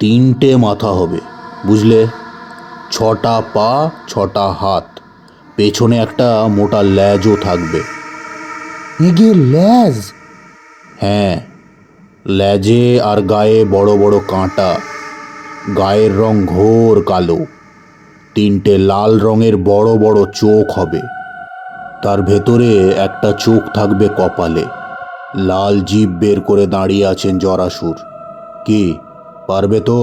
তিনটে মাথা হবে, বুঝলে? 6টা পা, 6টা হাত, পেছনে একটা মোটা ল্যাজও থাকবে। এগে ল্যাজ? হ্যাঁ, ল্যাজে আর গায়ে বড় বড় কাঁটা। গায়ের রং ঘোর কালো। 3টে লাল রঙের বড় বড় চোখ হবে। তার ভেতরে একটা চোখ থাকবে কপালে। লাল জিভ বের করে দাঁড়িয়ে আছেন জরাসুর। কি, পারবে তো?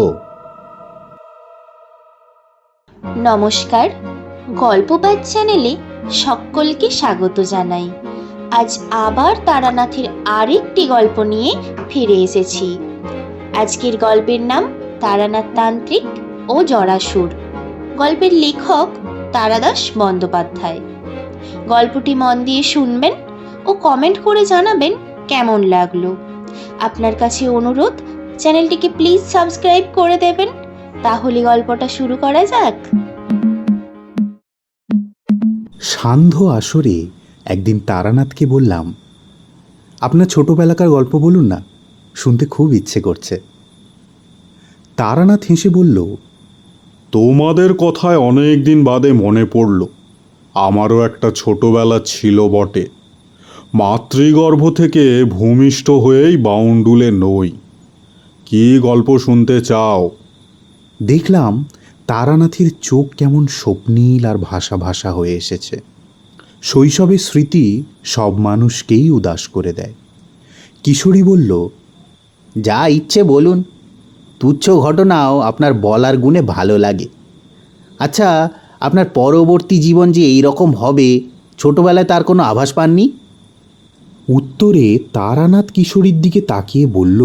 নমস্কার, গল্পপাঠ চ্যানেলে সকলকে স্বাগত জানাই। আজ আবার তারানাথের আরেকটি গল্প নিয়ে ফিরে এসেছি। আজকের গল্পের নাম তারানাথ তান্ত্রিক ও জরাসুর। গল্পের লেখক তারাদাস বন্দ্যোপাধ্যায়। গল্পটি মন দিয়ে শুনবেন ও কমেন্ট করে জানাবেন কেমন লাগলো। আপনার কাছে অনুরোধ, চ্যানেলটিকে প্লিজ সাবস্ক্রাইব করে দেবেন। তাহলে গল্পটা শুরু করা যাক। সান্ধ্য আসরে একদিন তারানাথকে বললাম, আপনার ছোটবেলাকার গল্প বলুন না, শুনতে খুব ইচ্ছে করছে। তারানাথ হেসে বলল, তোমাদের কথায় অনেক দিন বাদে মনে পড়ল, আমারও একটা ছোটবেলা ছিল বটে। মাতৃগর্ভ থেকে ভূমিষ্ঠ হয়েই বাউন্ডুলে নই। কি গল্প শুনতে চাও? দেখলাম তারানাথের চোখ কেমন স্বপ্নীল আর ভাষা ভাষা হয়ে এসেছে। শৈশবের স্মৃতি সব মানুষকেই উদাস করে দেয়। কিশোরী বলল, যা ইচ্ছে বলুন, তুচ্ছ ঘটনাও আপনার বলার গুণে ভালো লাগে। আচ্ছা, আপনার পরবর্তী জীবন যে এই রকম হবে ছোটবেলায় তার কোনো আভাস পাননি? উত্তরে তারানাথ কিশোরীর দিকে তাকিয়ে বলল,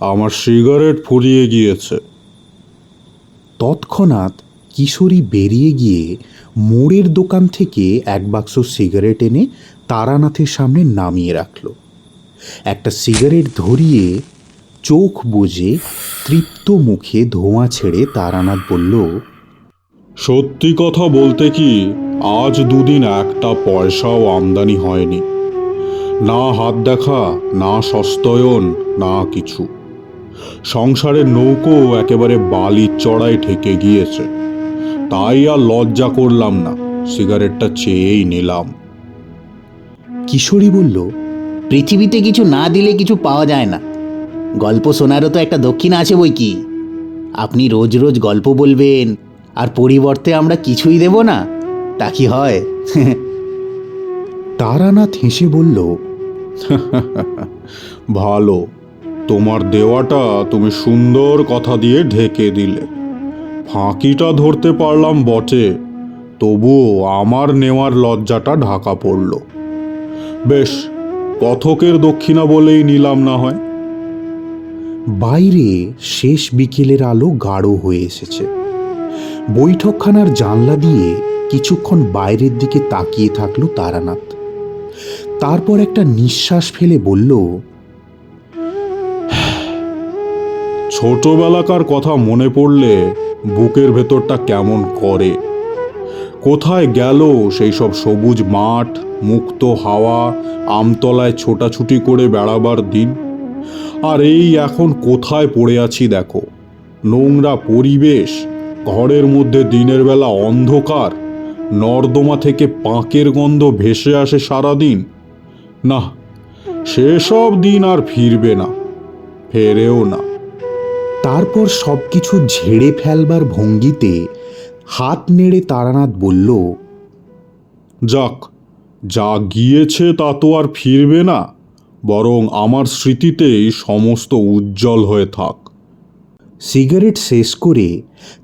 আমার সিগারেট ফুরিয়ে গিয়েছে। তৎক্ষণাৎ কিশোরী বেরিয়ে গিয়ে মোড়ের দোকান থেকে এক বাক্স সিগারেট এনে তারানাথের সামনে নামিয়ে রাখল। একটা সিগারেট ধরিয়ে চোখ বুজে তৃপ্ত মুখে ধোঁয়া ছেড়ে তারানাথ বলল, সত্যি কথা বলতে কি, আজ দুদিন একটা পয়সাও আমদানি হয়নি। না হাত দেখা, না সস্তয়ন, না কিছু। সংসারের নৌকো একেবারে বালির চড়ায় ঠেকে গিয়েছে। তাই আর লজ্জা করলাম না, সিগারেটটা চেয়েই নিলাম। কিশোরী বলল, পৃথিবীতে কিছু না দিলে কিছু পাওয়া যায় না। গল্প শোনারও তো একটা দক্ষিণা আছে বই কি। আপনি রোজ রোজ গল্প বলবেন আর পরিবর্তে আমরা কিছুই দেব না, তা কি হয়? তারানাথ হেসে বলল, ভালো, তোমার দেওয়াটা তুমি সুন্দর কথা দিয়ে ঢেকে দিলে। ফাঁকিটা ধরতে পারলাম বটে, তবুও আমার নেওয়ার লজ্জাটা ঢাকা পড়ল। বেশ, কথকের দক্ষিণা বলেই নিলাম না হয়। বাইরে শেষ বিকেলের আলো গাঢ় হয়ে এসেছে। বৈঠকখানার জানলা দিয়ে কিছুক্ষণ বাইরের দিকে তাকিয়ে থাকলো তারানাথ। তারপর একটা নিঃশ্বাস ফেলে বলল, ছোটবেলাকার কথা মনে পড়লে বুকের ভেতরটা কেমন করে। কোথায় গেল সেই সব সবুজ মাঠ, মুক্ত হাওয়া, আমতলায় ছোটাছুটি করে বেড়াবার দিন। আর এই এখন কোথায় পড়ে আছি দেখো। নোংরা পরিবেশ, ঘরের মধ্যে দিনের বেলা অন্ধকার, নর্দমা থেকে পাঁকের গন্ধ ভেসে আসে সারাদিন। না, সেসব দিন আর ফিরবে না, ফেরেও না। তারপর সবকিছু ঝেড়ে ফেলবার ভঙ্গিতে হাত নেড়ে তারানাথ বলল, যাক, যা গিয়েছে তা তো আর ফিরবে না, বরং আমার স্মৃতিতেই সমস্ত উজ্জ্বল হয়ে থাক। সিগারেট শেষ করে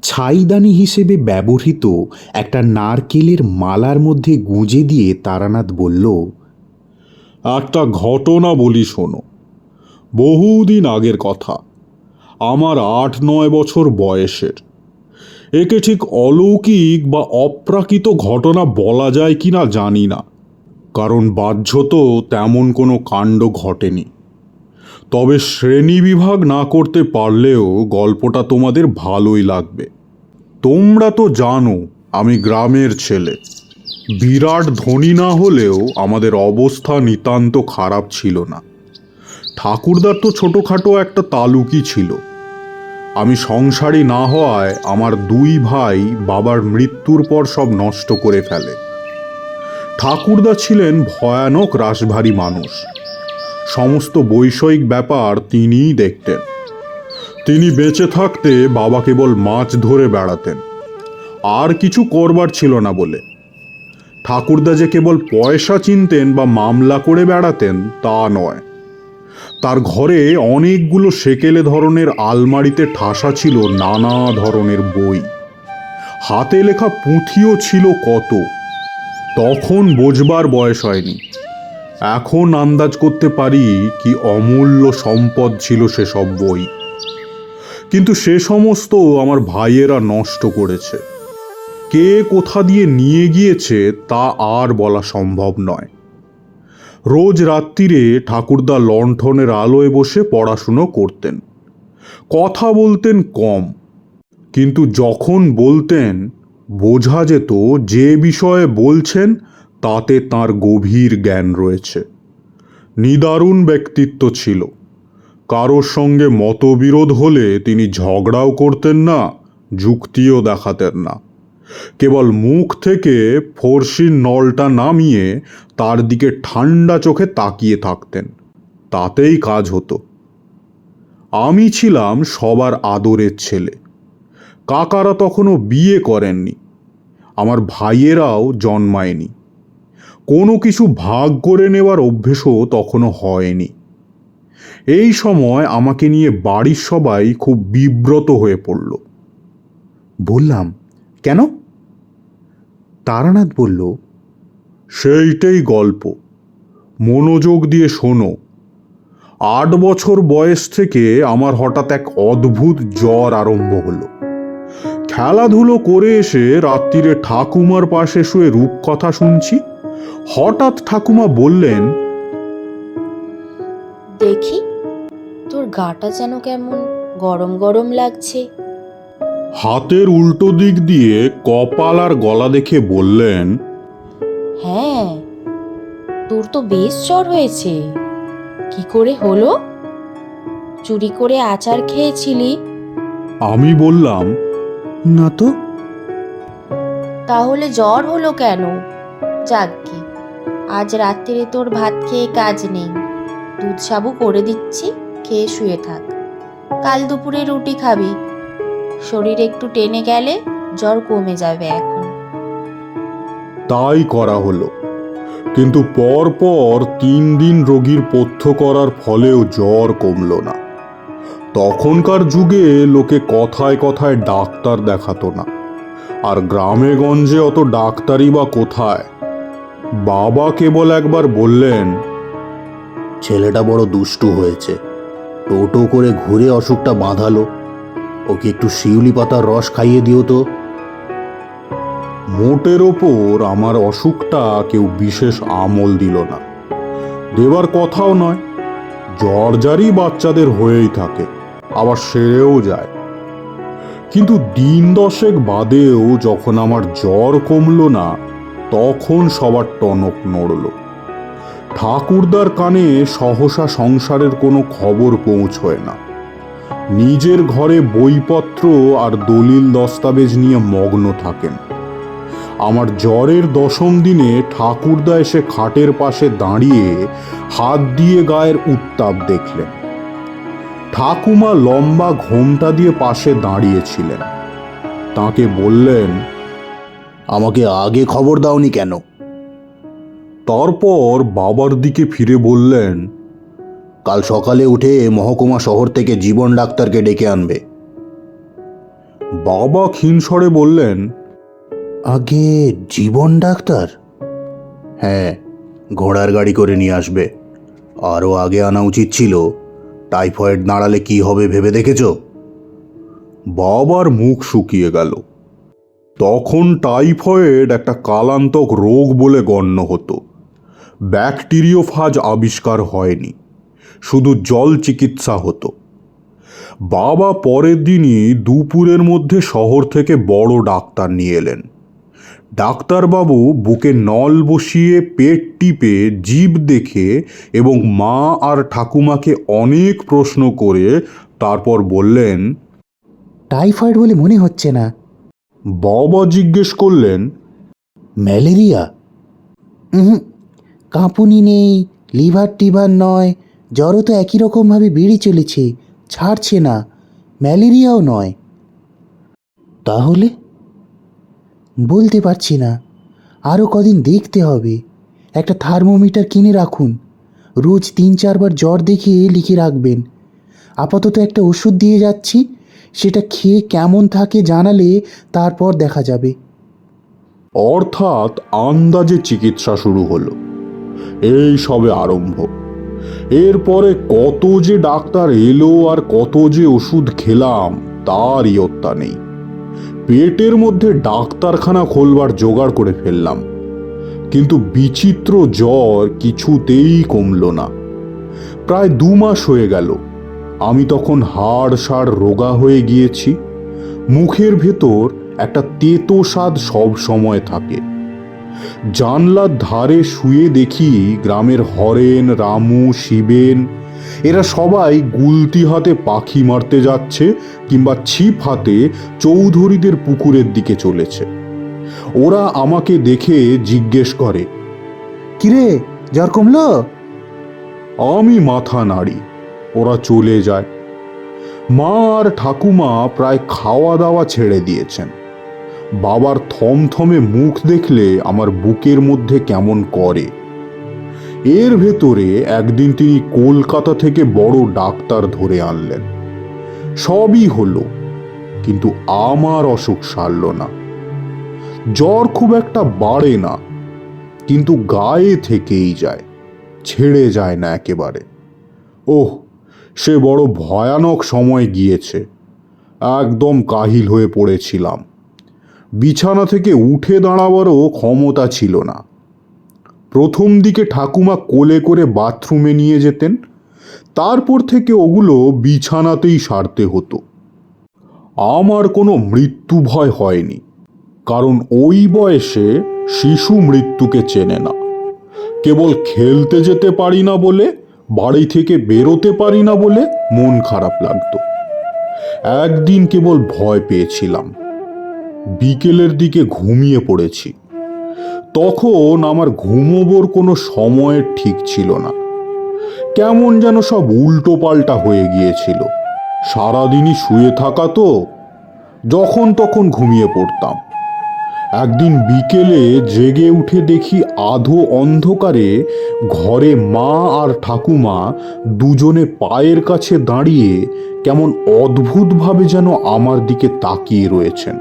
ছাইদানি হিসেবে ব্যবহৃত একটা নারকেলের মালার মধ্যে গুঁজে দিয়ে তারানাথ বলল, একটা ঘটনা বলি শোনো। বহুদিন আগের কথা, আমার 8-9 বছর বয়সের। একে ঠিক অলৌকিক বা অপ্রাকৃত ঘটনা বলা যায় কি না জানি না, কারণ বাহ্যত তেমন কোনো কাণ্ড ঘটেনি। তবে শ্রেণী বিভাগ না করতে পারলেও গল্পটা তোমাদের ভালোই লাগবে। তোমরা তো জানো আমি গ্রামের ছেলে। বিরাট ধনী না হলেও আমাদের অবস্থা নিতান্ত খারাপ ছিল না। ঠাকুরদার তো ছোটোখাটো একটা তালুকই ছিল। আমি সংসারী না হওয়ায় আমার দুই ভাই বাবার মৃত্যুর পর সব নষ্ট করে ফেলে। ঠাকুরদা ছিলেন ভয়ানক রাশভারী মানুষ। সমস্ত বৈষয়িক ব্যাপার তিনিই দেখতেন। তিনি বেঁচে থাকতে বাবা কেবল মাছ ধরে বেড়াতেন, আর কিছু করবার ছিল না বলে। ঠাকুরদা যে কেবল পয়সা চিনতেন বা মামলা করে বেড়াতেন তা নয়। তার ঘরে অনেকগুলো সেকেলে ধরনের আলমারিতে ঠাসা ছিল নানা ধরনের বই। হাতে লেখা পুঁথিও ছিল কত। তখন বোঝবার বয়স হয়নি। এখন আন্দাজ করতে পারি কি অমূল্য সম্পদ ছিল সেসব বই। কিন্তু সে সমস্ত আমার ভাইয়েরা নষ্ট করেছে। কে কোথা দিয়ে নিয়ে গিয়েছে তা আর বলা সম্ভব নয়। রোজ রাত্রিরে ঠাকুরদা লণ্ঠনের আলোয় বসে পড়াশুনো করতেন। কথা বলতেন কম, কিন্তু যখন বলতেন বোঝা যেত যে বিষয়ে বলছেন তাতে তার গভীর জ্ঞান রয়েছে। নিদারুণ ব্যক্তিত্ব ছিল। কারোর সঙ্গে মতবিরোধ হলে তিনি ঝগড়াও করতেন না, যুক্তিও দেখাতেন না। কেবল মুখ থেকে ফর্সির নলটা নামিয়ে তার দিকে ঠান্ডা চোখে তাকিয়ে থাকতেন, তাতেই কাজ হতো। আমি ছিলাম সবার আদরের ছেলে। কাকারা তখনও বিয়ে করেননি, আমার ভাইয়েরাও জন্মায়নি। কোনো কিছু ভাগ করে নেওয়ার অভ্যেসও তখনও হয়নি। এই সময় আমাকে নিয়ে বাড়ির সবাই খুব বিব্রত হয়ে পড়ল। বললাম, কেন? তারানাথ বলল, সেইটাই গল্প, মনোযোগ দিয়ে শোনো। 8 বছর বয়স থেকে আমার হঠাৎ এক অদ্ভুত জ্বর আরম্ভ হলো। খেলাধুলো করে এসে রাত্রিরে ঠাকুমার পাশে শুয়ে রূপকথা শুনছি। হঠাৎ ঠাকুমা বললেন, দেখি তোর গাটা যেন কেমন গরম গরম লাগছে। হাতের উল্টো দিক দিয়ে কপাল আর গলা দেখে বললেন, হ্যাঁ, তোর তো বেশ জ্বর হয়েছে। কি করে হলো? চুরি করে আচার খেয়েছিলি? আমি বললাম, না তো। তাহলে জ্বর হলো কেন? যাকগে, আজ রাত্রিরে তোর ভাত খেয়ে কাজ নেই। দুধ সাবু করে দিচ্ছি, খেয়ে শুয়ে থাক। কাল দুপুরে রুটি খাবি। শরীর একটু টেনে গেলে জ্বর কমে যাবে এখন। তাই করা হলো। কিন্তু পরপর 3 দিন রোগীর পথ্য করার ফলেও জ্বর কমল না। তখনকার যুগে লোকে কথায় কথায় ডাক্তার দেখাতো না, আর গ্রামে গঞ্জে অত ডাক্তারই বা কোথায়। বাবা কেবল একবার বললেন, ছেলেটা বড় দুষ্টু হয়েছে, টোটো করে ঘুরে অসুখটা বাঁধালো। ওকে একটু শিউলি পাতার রস খাইয়ে দিও তো। মোটের ওপর আমার অসুখটা কেউ বিশেষ আমল দিল না, দেবার কথাও নয়। জ্বর জারি বাচ্চাদের হয়েই থাকে, আবার সেরেও যায়। কিন্তু দিন 10 বাদেও যখন আমার জ্বর কমল না, তখন সবার টনক নড়ল। ঠাকুরদার কানে সহসা সংসারের কোনো খবর পৌঁছয় না। নিজের ঘরে বইপত্র আর দলিল দস্তাবেজ নিয়ে মগ্ন থাকেন। আমার জ্বরের 10ম দিনে ঠাকুরদা এসে খাটের পাশে দাঁড়িয়ে হাত দিয়ে গায়ের উত্তাপ দেখলেন। ঠাকুমা লম্বা ঘোমটা দিয়ে পাশে দাঁড়িয়েছিলেন। তাকে বললেন, আমাকে আগে খবর দাওনি কেন? তারপর বাবার দিকে ফিরে বললেন, কাল সকালে উঠে মহকুমা শহর থেকে জীবন ডাক্তারকে ডেকে আনবে। বাবা ক্ষীণ স্বরে বললেন, আগে জীবন ডাক্তার? হ্যাঁ, ঘোড়ার গাড়ি করে নিয়ে আসবে। আরও আগে আনা উচিত ছিল। টাইফয়েড দাঁড়ালে কি হবে ভেবে দেখেছ? বাবার মুখ শুকিয়ে গেল। তখন টাইফয়েড একটা কালান্তক রোগ বলে গণ্য হতো। ব্যাকটেরিওফাজ আবিষ্কার হয়নি, শুধু জল চিকিৎসা হতো। বাবা পরের দিনই দুপুরের মধ্যে শহর থেকে বড় ডাক্তার নিয়ে এলেন। ডাক্তারবাবু বুকে নল বসিয়ে পেট টিপে জিভ দেখে এবং মা আর ঠাকুমাকে অনেক প্রশ্ন করে তারপর বললেন, টাইফয়েড বলে মনে হচ্ছে না। বাবা জিজ্ঞেস করলেন, ম্যালেরিয়া? কাঁপুনি নেই, লিভার টিভার নয়, জ্বরও তো একই রকমভাবে বেড়ে চলেছে, ছাড়ছে না। ম্যালেরিয়াও নয়। তাহলে বলতে পারছি না, আরও কদিন দেখতে হবে। একটা থার্মোমিটার কিনে রাখুন, রোজ 3-4 বার জ্বর দেখিয়ে লিখে রাখবেন। আপাতত একটা ওষুধ দিয়ে যাচ্ছি, সেটা খেয়ে কেমন থাকে জানালে তারপর দেখা যাবে। অর্থাৎ আন্দাজে চিকিৎসা শুরু হলো। এই সবে আরম্ভ। এরপরে কত যে ডাক্তার এলো আর কত যে ওষুধ খেলাম তার ইয়ত্তা নেই। পেটের মধ্যে ডাক্তারখানা খোলবার জোগাড় করে ফেললাম, কিন্তু বিচিত্র জ্বর কিছুতেই কমল না। প্রায় 2 মাস হয়ে গেল। আমি তখন হাড় রোগা হয়ে গিয়েছি। মুখের ভেতর একটা তেতো স্বাদ সব সময় থাকে। জানলার ধারে শুয়ে দেখি গ্রামের হরেন, রামু, শিবেন এরা সবাই গুলতি হাতে পাখি মারতে যাচ্ছে কিংবা ছিপ হাতে চৌধুরীদের পুকুরের দিকে চলেছে। ওরা আমাকে দেখে জিজ্ঞেস করে, কিরে, জ্বর কমলো? আমি মাথা নাড়ি। ওরা চলে যায়। মা আর ঠাকুমা প্রায় খাওয়া দাওয়া ছেড়ে দিয়েছেন। বাবার থমথমে মুখ দেখলে আমার বুকের মধ্যে কেমন করে। এর ভেতরে একদিন তিনি কলকাতা থেকে বড় ডাক্তার ধরে আনলেন। সবই হলো, কিন্তু আমার অসুখ সারল না। জ্বর খুব একটা বাড়ে না, কিন্তু গায়ে থেকেই যায়, ছেড়ে যায় না একেবারে। ওহ, সে বড় ভয়ানক সময় গিয়েছে। একদম কাহিল হয়ে পড়েছিলাম। বিছানা থেকে উঠে দাঁড়াবারও ক্ষমতা ছিল না। প্রথম দিকে ঠাকুমা কোলে করে বাথরুমে নিয়ে যেতেন, তারপর থেকে ওগুলো বিছানাতেই সারতে হতো। আমার কোনো মৃত্যু ভয় হয়নি, কারণ ওই বয়সে শিশু মৃত্যুকে চেনে না। কেবল খেলতে যেতে পারি না বলে, বাড়ি থেকে বেরোতে পারি না বলে মন খারাপ লাগতো। একদিন কেবল ভয় পেয়েছিলাম। বিকেলের দিকে ঘুমিয়ে পড়েছি। তখন আমার ঘুমোবার কোনো সময়ের ঠিক ছিল না। কেমন যেন সব উল্টো পাল্টা হয়ে গিয়েছিল। সারাদিনই শুয়ে থাকা তো, যখন তখন ঘুমিয়ে পড়তাম। একদিন বিকেলে জেগে উঠে দেখি আধো অন্ধকারে ঘরে মা আর ঠাকুমা দুজনে পায়ের কাছে দাঁড়িয়ে কেমন অদ্ভুতভাবে যেন আমার দিকে তাকিয়ে রয়েছেন।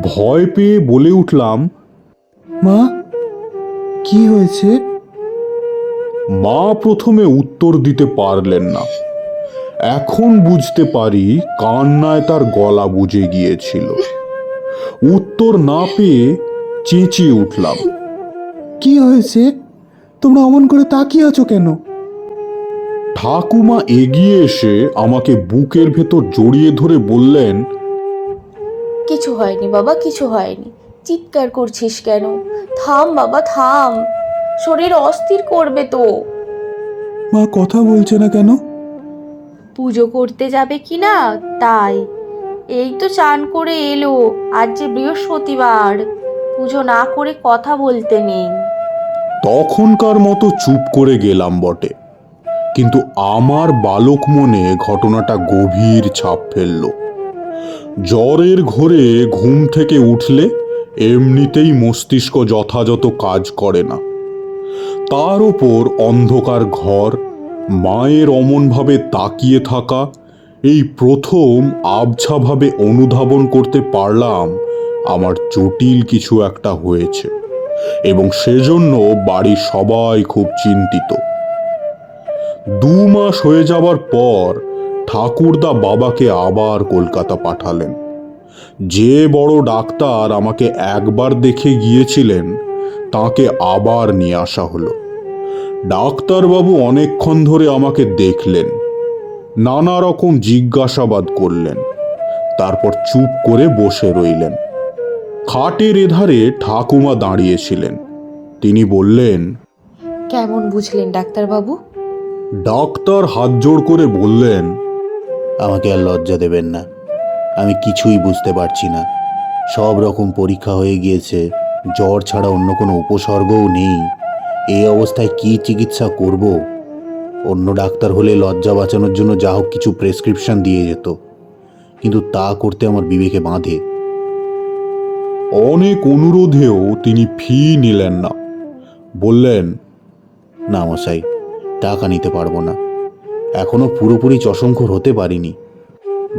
ভয় পেয়ে বলে উঠলাম, মা, কি হয়েছে? মা প্রথমে উত্তর দিতে পারলেন না। এখন বুঝতে পারি কান্নায় তার গলা বুজে গিয়েছিল। উত্তর না পেয়ে চেঁচিয়ে উঠলাম, কি হয়েছে? তোমরা অমন করে তাকিয়ে আছো কেন? ঠাকুমা এগিয়ে এসে আমাকে বুকের ভেতর জড়িয়ে ধরে বললেন, কিছু হয়নি বাবা, কিছু হয়নি। চিৎকার করছিস কেন? থাম বাবা, থাম, শরীর অস্থির করবে তো। মা কথা বলছে না কেন? পুজো করতে যাবে কি না তাই। এই তো চান করে এলো, আজ যে বৃহস্পতিবার, পুজো না করে কথা বলতে নেই। তখনকার মতো চুপ করে গেলাম বটে, কিন্তু আমার বালক মনে ঘটনাটা গভীর ছাপ ফেলল। জ্বরের ঘোরে ঘুম থেকে উঠলে এমনিতেই মস্তিষ্ক যথাযথ কাজ করে না। তার ওপর অন্ধকার ঘর, মায়ের অমনভাবে তাকিয়ে থাকা, এই প্রথম আবছাভাবে অনুধাবন করতে পারলাম আমার জটিল কিছু একটা হয়েছে, এবং সেজন্য বাড়ির সবাই খুব চিন্তিত। 2 মাস হয়ে যাবার পর ঠাকুরদা বাবাকে আবার কলকাতা পাঠালেন। যে বড় ডাক্তার আমাকে একবার দেখে গিয়েছিলেন তাকে আবার নিয়ে আসা হলো। ডাক্তারবাবু অনেকক্ষণ ধরে আমাকে দেখলেন, নানা রকম জিজ্ঞাসাবাদ করলেন, তারপর চুপ করে বসে রইলেন। খাটের এধারে ঠাকুমা দাঁড়িয়েছিলেন। তিনি বললেন, কেমন বুঝলেন ডাক্তারবাবু? ডাক্তার হাত জোড় করে বললেন, আমাকে আর লজ্জা দেবেন না। আমি কিছুই বুঝতে পারছি না। সব রকম পরীক্ষা হয়ে গিয়েছে, জ্বর ছাড়া অন্য কোনো উপসর্গও নেই। এই অবস্থায় কি চিকিৎসা করব? অন্য ডাক্তার হলে লজ্জা বাঁচানোর জন্য যা হোক কিছু প্রেসক্রিপশন দিয়ে যেত, কিন্তু তা করতে আমার বিবেকে বাঁধে। অনেক অনুরোধেও তিনি ফি নিলেন না। বললেন, না মশাই, টাকা নিতে পারবো না। এখনো পুরোপুরি চশমখোর হতে পারিনি।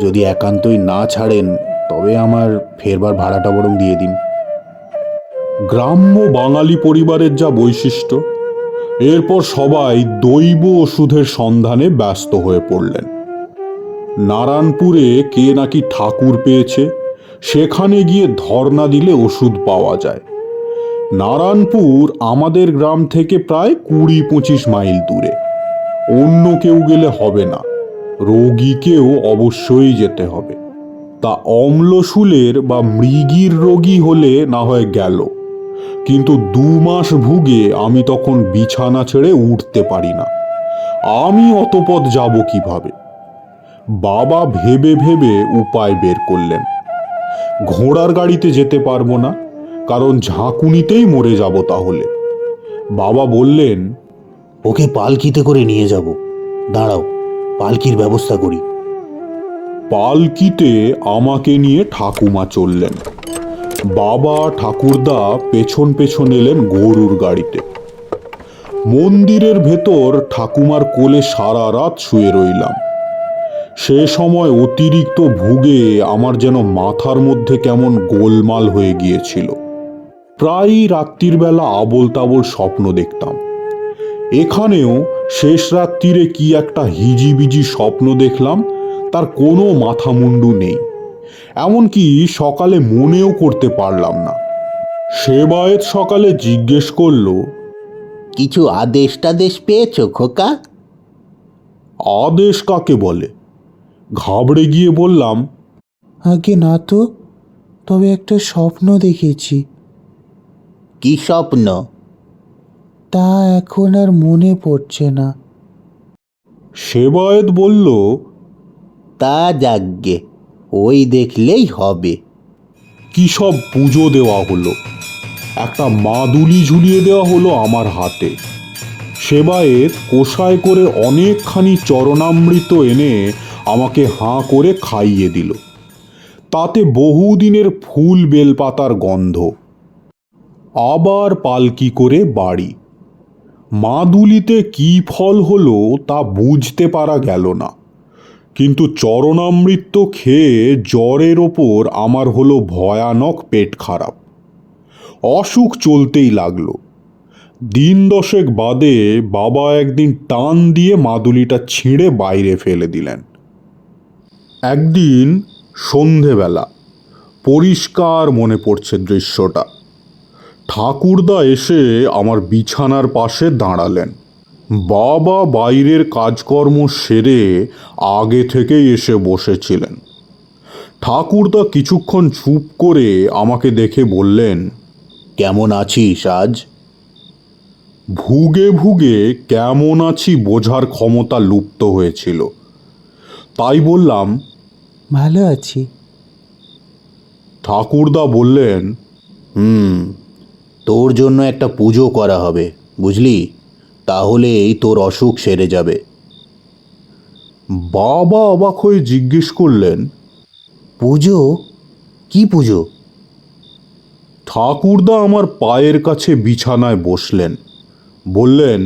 যদি একান্তই না ছাড়েন তবে আমার ফেরবার ভাড়াটা বরং দিয়ে দিন। গ্রাম্য বাঙালি পরিবারের যা বৈশিষ্ট্য, এরপর সবাই দৈব ওষুধের সন্ধানে ব্যস্ত হয়ে পড়লেন। নারায়ণপুরে কে নাকি ঠাকুর পেয়েছে, সেখানে গিয়ে ধর্ণা দিলে ওষুধ পাওয়া যায়। নারায়ণপুর আমাদের গ্রাম থেকে প্রায় 20-25 মাইল দূরে। অন্য কেউ গেলে হবে না, রোগীকেও অবশ্যই যেতে হবে। তা অম্লশূলের বা মৃগীর রোগী হলে না হয় গেল, কিন্তু 2 মাস ভুগে আমি তখন বিছানা ছেড়ে উঠতে পারি না। আমি অত পথ যাব কিভাবে? বাবা ভেবে ভেবে উপায় বের করলেন। ঘোড়ার গাড়িতে যেতে পারবো না, কারণ ঝাঁকুনিতেই মরে যাব তাহলে। বাবা বললেন, ওকে পালকিতে করে নিয়ে যাব। দাঁড়াও, পালকির ব্যবস্থা করি। পালকিতে আমাকে নিয়ে ঠাকুমা চললেন। বাবা ঠাকুরদা পেছন পেছন এলেন গরুর গাড়িতে। মন্দিরের ভেতর ঠাকুমার কোলে সারা রাত শুয়ে রইলাম। সে সময় অতিরিক্ত ভুগে আমার যেন মাথার মধ্যে কেমন গোলমাল হয়ে গিয়েছিল। প্রায়ই রাত্রির বেলা আবোল তাবোল স্বপ্ন দেখতাম। এখানেও শেষ রাত্রিরে কি একটা হিজিবিজি স্বপ্ন দেখলাম, তার কোনো মাথা মুন্ডু নেই। এমনকি সকালে মনেও করতে পারলাম না। সেবায়েত সকালে জিজ্ঞেস করল, কিছু আদেশ টাদেশ পেয়েছো খোকা? আদেশ কাকে বলে? ঘাবড়ে গিয়ে বললাম, আগে না তো, তবে একটা স্বপ্ন দেখেছি। কি স্বপ্ন? তা এখন আর মনে পড়ছে না। সেবায়েত বলল, তা যাগ্গে, ওই দেখলেই হবে। কি সব পুজো দেওয়া হলো। একটা মাদুলি ঝুলিয়ে দেওয়া হলো আমার হাতে। সেবায়েত কোষায় করে অনেকখানি চরণামৃত এনে আমাকে হাঁ করে খাইয়ে দিল। তাতে বহুদিনের ফুল বেলপাতার গন্ধ। আবার পালকি করে বাড়ি। মাদুলিতে কি ফল হলো তা বুঝতে পারা গেল না, কিন্তু চরণামৃত খেয়ে জ্বরের ওপর আমার হলো ভয়ানক পেট খারাপ। অসুখ চলতেই লাগলো। 10 দশেক বাদে বাবা একদিন টান দিয়ে মাদুলিটা ছিঁড়ে বাইরে ফেলে দিলেন। একদিন সন্ধেবেলা পরিষ্কার মনে পড়ছে দৃশ্যটা। ঠাকুরদা এসে আমার বিছানার পাশে দাঁড়ালেন। বাবা বাইরের কাজকর্ম সেরে আগে থেকেই এসে বসেছিলেন। ঠাকুরদা কিছুক্ষণ চুপ করে আমাকে দেখে বললেন, কেমন আছিস আজ? ভুগে ভুগে কেমন আছি বোঝার ক্ষমতা লুপ্ত হয়েছিল। তাই বললাম, ভালো আছি। ঠাকুরদা বললেন, তোর জন্য একটা পুজো করা হবে, বুঝলি? তাহলেই তোর অসুখ সেরে যাবে। বাবা অবাক হয়ে জিজ্ঞেস করলেন, পুজো? কি পুজো? ঠাকুরদা আমার পায়ের কাছে বিছানায় বসলেন। বললেন,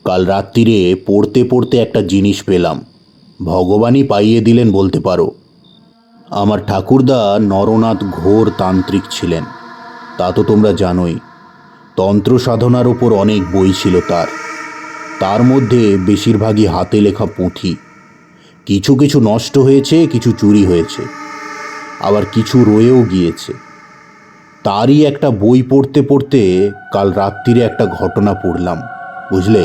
কাল রাত্রিরে পড়তে পড়তে একটা জিনিস পেলাম, ভগবানই পাইয়ে দিলেন বলতে পারো। আমার ঠাকুরদা নরনাথ ঘোর তান্ত্রিক ছিলেন, তা তো তোমরা জানোই। তন্ত্র সাধনার ওপর অনেক বই ছিল তার মধ্যে বেশিরভাগই হাতে লেখা পুঁথি। কিছু কিছু নষ্ট হয়েছে, কিছু চুরি হয়েছে, আবার কিছু রয়েও গিয়েছে। তারই একটা বই পড়তে পড়তে কাল রাত্রিরে একটা ঘটনা পড়লাম, বুঝলে?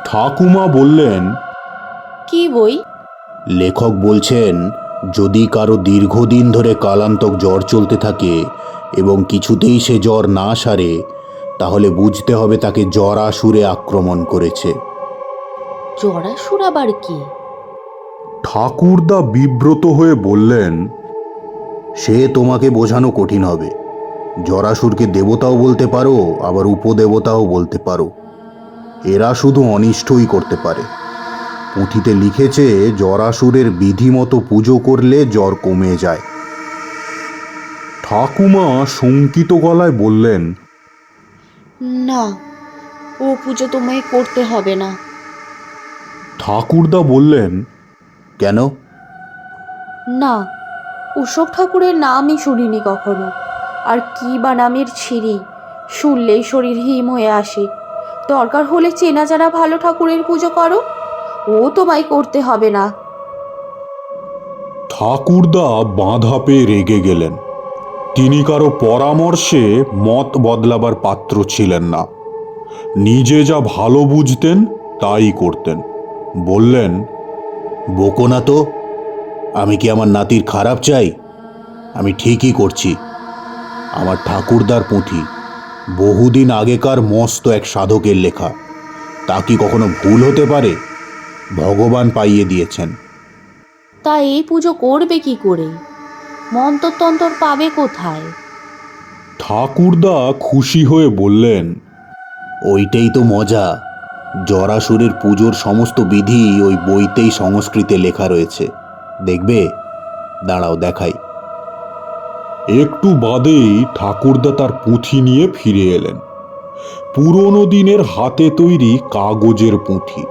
ঠাকুমা বললেন, কি বই? লেখক বলছেন, যদি কারো দীর্ঘদিন ধরে কালান্তক জ্বর চলতে থাকে এবং কিছুতেই সে জ্বর না সারে, তাহলে বুঝতে হবে তাকে জরাসুরে আক্রমণ করেছে। জরাসুর আবার কি? ঠাকুরদা বিব্রত হয়ে বললেন, সে তোমাকে বোঝানো কঠিন হবে। জরাসুরকে দেবতাও বলতে পারো, আবার উপদেবতাও বলতে পারো। এরা শুধু অনিষ্টই করতে পারে। পুঁথিতে লিখেছে জরাসুরের বিধিমতো পুজো করলে জ্বর কমে যায়। ঠাকুমা শঙ্কিত গলায় বললেন, না, ও পুজো তোমায় করতে হবে না। ঠাকুরদা বললেন, কেন? না, ওসব ঠাকুরের নামই শুনিনি কখনো। আর কি বা নামের ছিরি, শুনলেই শরীর হিম হয়ে আসে। দরকার হলে চেনা জানা ভালো ঠাকুরের পুজো করো, ও তোমায় করতে হবে না। ঠাকুরদা বাঁধা পেয়ে রেগে গেলেন। তিনি কারো পরামর্শে মত বদলাবার পাত্র ছিলেন না। নিজে যা ভালো বুঝতেন তাই করতেন। বললেন, বকো না তো। আমি কি আমার নাতির খারাপ চাই? আমি ঠিকই করছি। আমার ঠাকুরদার পুঁথি, বহুদিন আগেকার মস্ত এক সাধকের লেখা। তা কি কখনো ভুল হতে পারে? ভগবান পাইয়ে দিয়েছেন। তা এই পুজো করবে কি করে? মন্তর তন্তর পাবে কোথায়? ঠাকুরদা খুশি হয়ে বললেন, ওইটাই তো মজা। জরাসুরের পুজোর সমস্ত বিধি ওই বইতেই সংস্কৃতে লেখা রয়েছে। দেখবে? দাঁড়াও দেখাই। একটু বাদেই ঠাকুরদা তার পুঁথি নিয়ে ফিরে এলেন। পুরনো দিনের হাতে তৈরি কাগজের পুঁথি,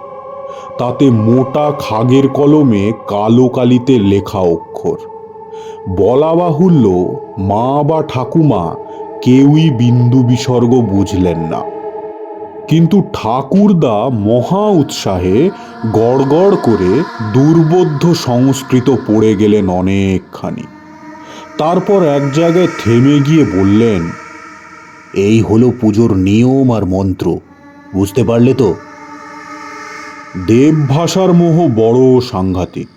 তাতে মোটা খাগের কলমে কালো কালিতে লেখা অক্ষর। বলা বাহুল্য, মা বা ঠাকুমা কেউই বিন্দু বিসর্গ বুঝলেন না। কিন্তু ঠাকুরদা মহা উৎসাহে গড়গড় করে দুর্বোধ্য সংস্কৃত পড়ে গেলেন অনেকখানি। তারপর এক জায়গায় থেমে গিয়ে বললেন, এই হলো পুজোর নিয়ম আর মন্ত্র। বুঝতে পারলে তো? দেবভাষার মোহ বড় সাংঘাতিক।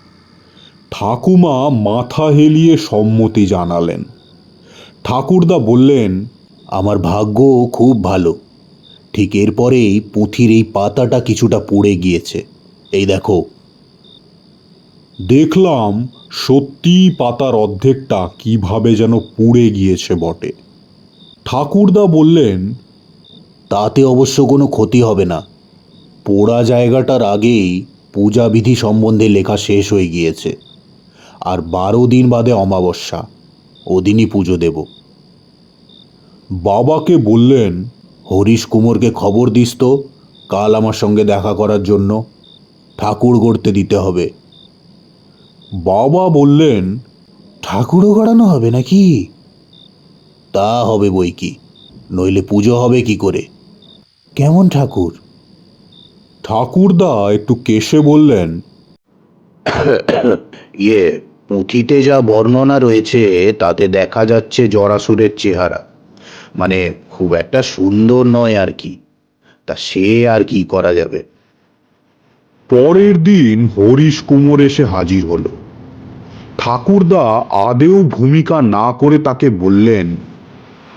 ঠাকুমা মাথা হেলিয়ে সম্মতি জানালেন। ঠাকুরদা বললেন, আমার ভাগ্য খুব ভালো। ঠিক এরপরেই পুঁথির এই পাতাটা কিছুটা পুড়ে গিয়েছে। এই দেখো। দেখলাম সত্যিই পাতার অর্ধেকটা কিভাবে যেন পুড়ে গিয়েছে বটে। ঠাকুরদা বললেন, তাতে অবশ্য কোনো ক্ষতি হবে না। পোড়া জায়গাটার আগেই পূজাবিধি সম্বন্ধে লেখা শেষ হয়ে গিয়েছে। আর 12 দিন বাদে অমাবস্যা, ওদিনই পুজো দেব। বাবাকে বললেন, হরিশ কুমোরকে খবর দিস তো কাল আমার সঙ্গে দেখা করার জন্য। ঠাকুর গড়তে দিতে হবে। বাবা বললেন, ঠাকুরও গড়ানো হবে নাকি? তা হবে বই কি, নইলে পুজো হবে কি করে? কেমন ঠাকুর? ঠাকুরদা একটু কেশে বললেন, পুঁথিতে যা বর্ণনা রয়েছে তাতে দেখা যাচ্ছে জরাসুরের চেহারা। মানে খুব একটা সুন্দর নয় আর কি। তা সে আর কি করা যাবে। পরের দিন হরিশ কুমোর এসে হাজির হলো। ঠাকুরদা আদেও ভূমিকা না করে তাকে বললেন,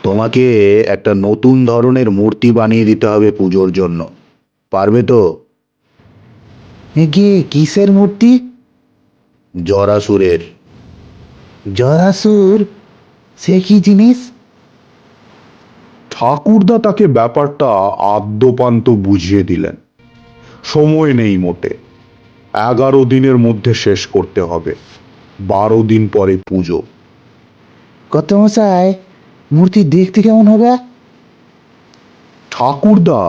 তোমাকে একটা নতুন ধরনের মূর্তি বানিয়ে দিতে হবে পুজোর জন্য। পারবে তো? এগে কিসের মূর্তি? জরাসুরের। জরাসুর? সে কি জিনিস? ঠাকুরদা তাকে ব্যাপারটা আদ্যপান্ত বুঝিয়ে দিলেন। সময় নেই মোটে। 11 দিনের মধ্যে শেষ করতে হবে। 12 দিন পরে পুজো। কত মশাই, মূর্তি দেখতে কেমন হবে? ঠাকুরদা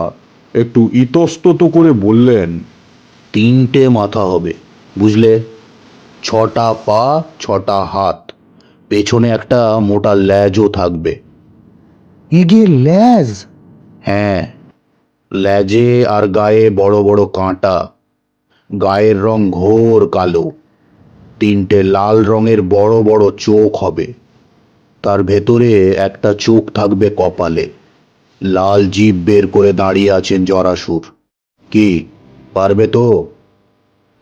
একটু ইতস্তত করে বললেন, 3টে মাথা হবে, বুঝলে? 6টা পা, 6টা হাত। পেছনে একটা মোটা ল্যাজও থাকবে। এগে ল্যাজ? হ্যাঁ, ল্যাজে আর গায়ে বড় বড় কাঁটা। গায়ের রং ঘোর কালো। 3টে লাল রঙের বড় বড় চোখ হবে। তার ভেতরে একটা চোখ থাকবে কপালে। লাল জিভ বের করে দাঁড়িয়ে আছেন জরাসুর। কি, পারবে তো?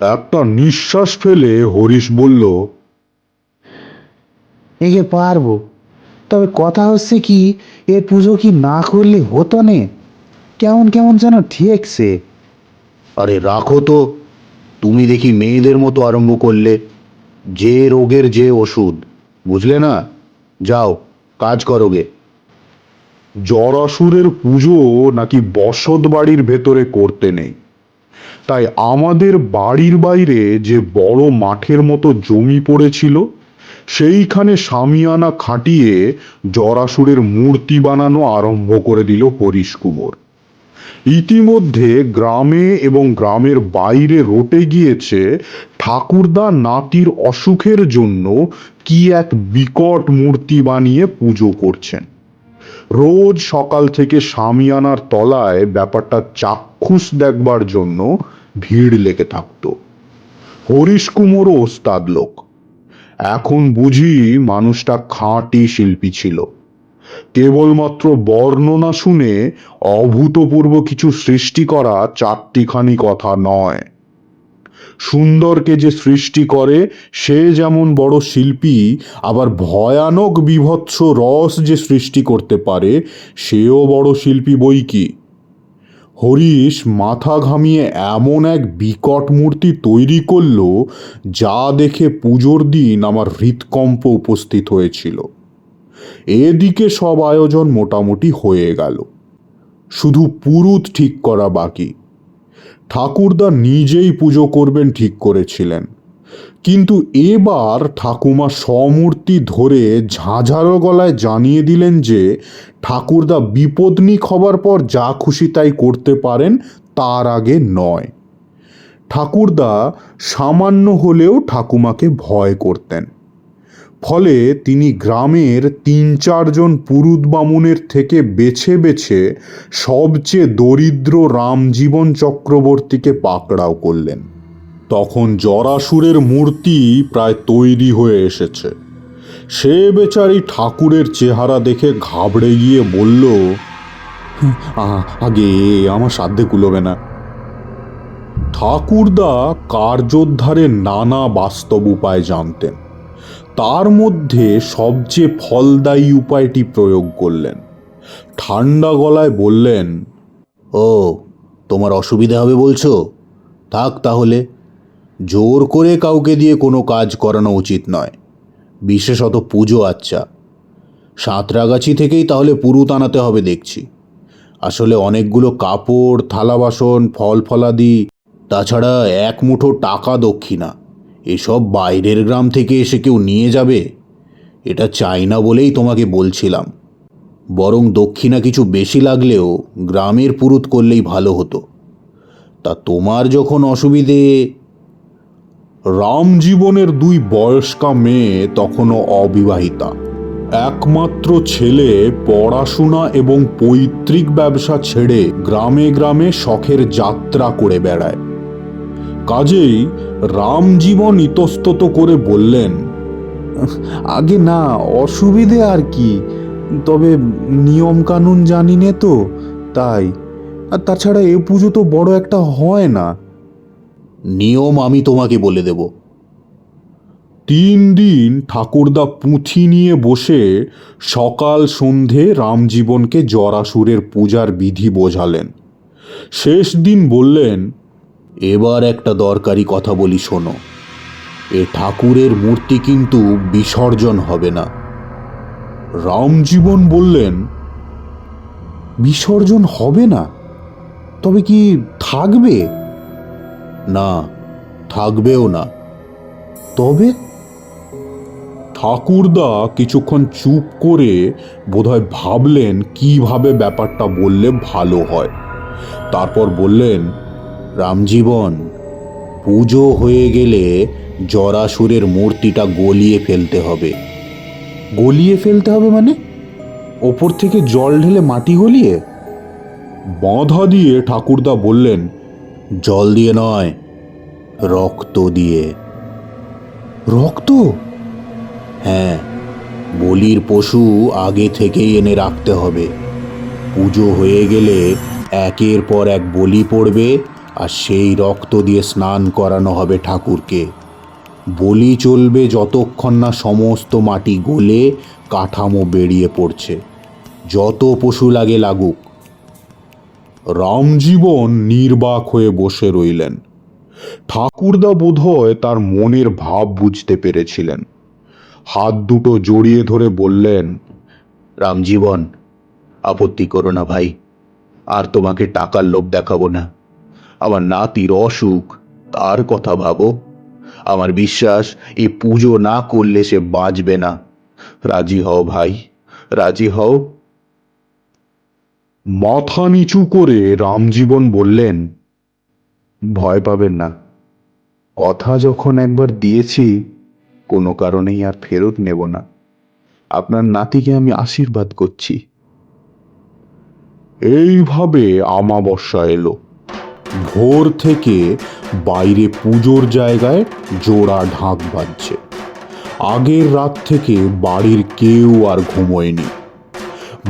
একটা নিঃশ্বাস ফেলে হরিশ বলল, এগে পারবো। তবে কথা হচ্ছে কি, এ পুজো কি না করলে হতো নে? কেমন কেমন যেন ঠেকছে। আরে রাখো তো, তুমি দেখি মেয়েদের মতো আরম্ভ করলে। যে রোগের যে ওষুধ, বুঝলে না? যাও কাজ করোগে। জরাসুরের পুজো নাকি বসত বাড়ির ভেতরে করতে নেই, তাই আমাদের বাড়ির বাইরে যে বড় মাঠের মতো জমি পড়েছিল সেইখানে শামিয়ানা খাটিয়ে জরাসুরের মূর্তি বানানো আরম্ভ করে দিল হরিশ কুমোর। ইতিমধ্যে গ্রামে এবং গ্রামের বাইরে রটে গিয়েছে ঠাকুরদা নাতির অসুখের জন্য কি এক বিকট মূর্তি বানিয়ে পুজো করছেন। রোজ সকাল থেকে শামিয়ানার তলায় ব্যাপারটা চাক্ষুষ দেখবার জন্য ভিড় লেগে থাকত। হরিশ কুমোরও ওস্তাদ লোক। এখন বুঝি মানুষটা খাঁটি শিল্পী ছিল। কেবলমাত্র বর্ণনা শুনে অভূতপূর্ব কিছু সৃষ্টি করা চারটিখানি কথা নয়। সুন্দরকে যে সৃষ্টি করে সে যেমন বড় শিল্পী, আবার ভয়ানক বিভৎস রস যে সৃষ্টি করতে পারে সেও বড় শিল্পী বই কি। হরিশ মাথা ঘামিয়ে এমন এক বিকট মূর্তি তৈরি করল যা দেখে পুজোর দিন আমার হৃৎকম্প উপস্থিত হয়েছিল। এদিকে সব আয়োজন মোটামুটি হয়ে গেল, শুধু পুরুত ঠিক করা বাকি। ঠাকুরদা নিজেই পুজো করবেন ঠিক করেছিলেন, কিন্তু এবার ঠাকুমা সমূর্তি ধরে ঝাঁঝালো গলায় জানিয়ে দিলেন যে ঠাকুরদা বিপদনিক হবার পর যা খুশি তাই করতে পারেন, তার আগে নয়। ঠাকুরদা সামান্য হলেও ঠাকুমাকে ভয় করতেন, ফলে তিনি গ্রামের ৩-৪ জন পুরুত বামুনের থেকে বেছে বেছে সবচেয়ে দরিদ্র রামজীবন চক্রবর্তীকে পাকড়াও করলেন। তখন জরাসুরের মূর্তি প্রায় তৈরি হয়ে এসেছে। সে বেচারি ঠাকুরের চেহারা দেখে ঘাবড়ে গিয়ে বলল, আগে আমার সাধ্যে কুলোবে না। ঠাকুরদা কার্যোদ্ধারের নানা বাস্তব উপায় জানতেন, তার মধ্যে সবচেয়ে ফলদায়ী উপায়টি প্রয়োগ করলেন। ঠান্ডা গলায় বললেন, ও, তোমার অসুবিধা হবে বলছো? থাক তাহলে। জোর করে কাউকে দিয়ে কোনো কাজ করানো উচিত নয়, বিশেষত পুজো। আচ্ছা, সাঁতরাগাছি থেকেই তাহলে পুরুত আনাতে হবে দেখছি। আসলে অনেকগুলো কাপড়, থালা বাসন, ফল ফলাদি, তাছাড়া 1 মুঠো টাকা দক্ষিণা, এসব বাইরের গ্রাম থেকে এসে কেউ নিয়ে যাবে? এটা চাই না বলেই তোমাকে বলছিলাম। বরং দক্ষিণা কিছু বেশি লাগলেও গ্রামের পুরুত করলেই ভালো হতো। তা তোমার যখন অসুবিধে। রামজীবনের 2 বয়স্কা মেয়ে তখনও অবিবাহিতা। একমাত্র ছেলে পড়াশোনা এবং পৈতৃক ব্যবসা ছেড়ে গ্রামে গ্রামে শখের যাত্রা করে বেড়ায়। কাজেই রামজীবন ইতস্তত করে বললেন, আগে না, অসুবিধে আর কি, তবে নিয়ম কানুন জানি নে তো, তাই। আর তাছাড়া এ পুজো তো বড় একটা হয় না। নিয়ম আমি তোমাকে বলে দেব। 3 দিন ঠাকুরদা পুঁথি নিয়ে বসে সকাল সন্ধে রামজীবনকে জরাসুরের পূজার বিধি বোঝালেন। শেষ দিন বললেন, এবার একটা দরকারি কথা বলি শোনো। এ ঠাকুরের মূর্তি কিন্তু বিসর্জন হবে না। রামজীবন বললেন, বিসর্জন হবে না? তবে কি থাকবে? না, থাকবেও না। তবে? ঠাকুরদা কিছুক্ষণ চুপ করে বোধহয় ভাবলেন কিভাবে ব্যাপারটা বললে ভালো হয়। তারপর বললেন, রামজীবন, পুজো হয়ে গেলে জরাসুরের মূর্তিটা গলিয়ে ফেলতে হবে। গলিয়ে ফেলতে হবে মানে? ওপর থেকে জল ঢেলে মাটি গলিয়ে? বাঁধা দিয়ে ঠাকুরদা বললেন, জল দিয়ে নয়, রক্ত দিয়ে। রক্ত? হ্যাঁ, বলির পশু আগে থেকেই এনে রাখতে হবে। পুজো হয়ে গেলে একের পর এক বলি পড়বে, আর সেই রক্ত দিয়ে স্নান করানো হবে ঠাকুরকে। বলি চলবে যতক্ষণ না সমস্ত মাটি গলে কাঠামো বেরিয়ে পড়ছে, যত পশু লাগে লাগুক। রামজীবন নির্বাক হয়ে বসে রইলেন। ঠাকুরদা বোধহয় তার মনের ভাব বুঝতে পেরেছিলেন। হাত দুটো জড়িয়ে ধরে বললেন, রামজীবন, আপত্তি করো না ভাই, আর তোমাকে টাকার লোভ দেখাবো না। আমার নাতির অসুখ, তার কথা ভাবো। আমার বিশ্বাস এই পুজো না করলে সে বাঁচবে না। রাজি হও ভাই, রাজি হও। মাথা নিচু করে রামজীবন বললেন, ভয় পাবেন না, কথা যখন একবার দিয়েছি কোনো কারণেই আর ফেরত নেব না। আপনার নাতিকে আমি আশীর্বাদ করছি। এইভাবে আমাবস্যা এলো। ভোর থেকে বাইরে পুজোর জায়গায় জোড়া ঢাক বাজছে। আগের রাত থেকে বাড়ির কেউ আর ঘুমোয়নি।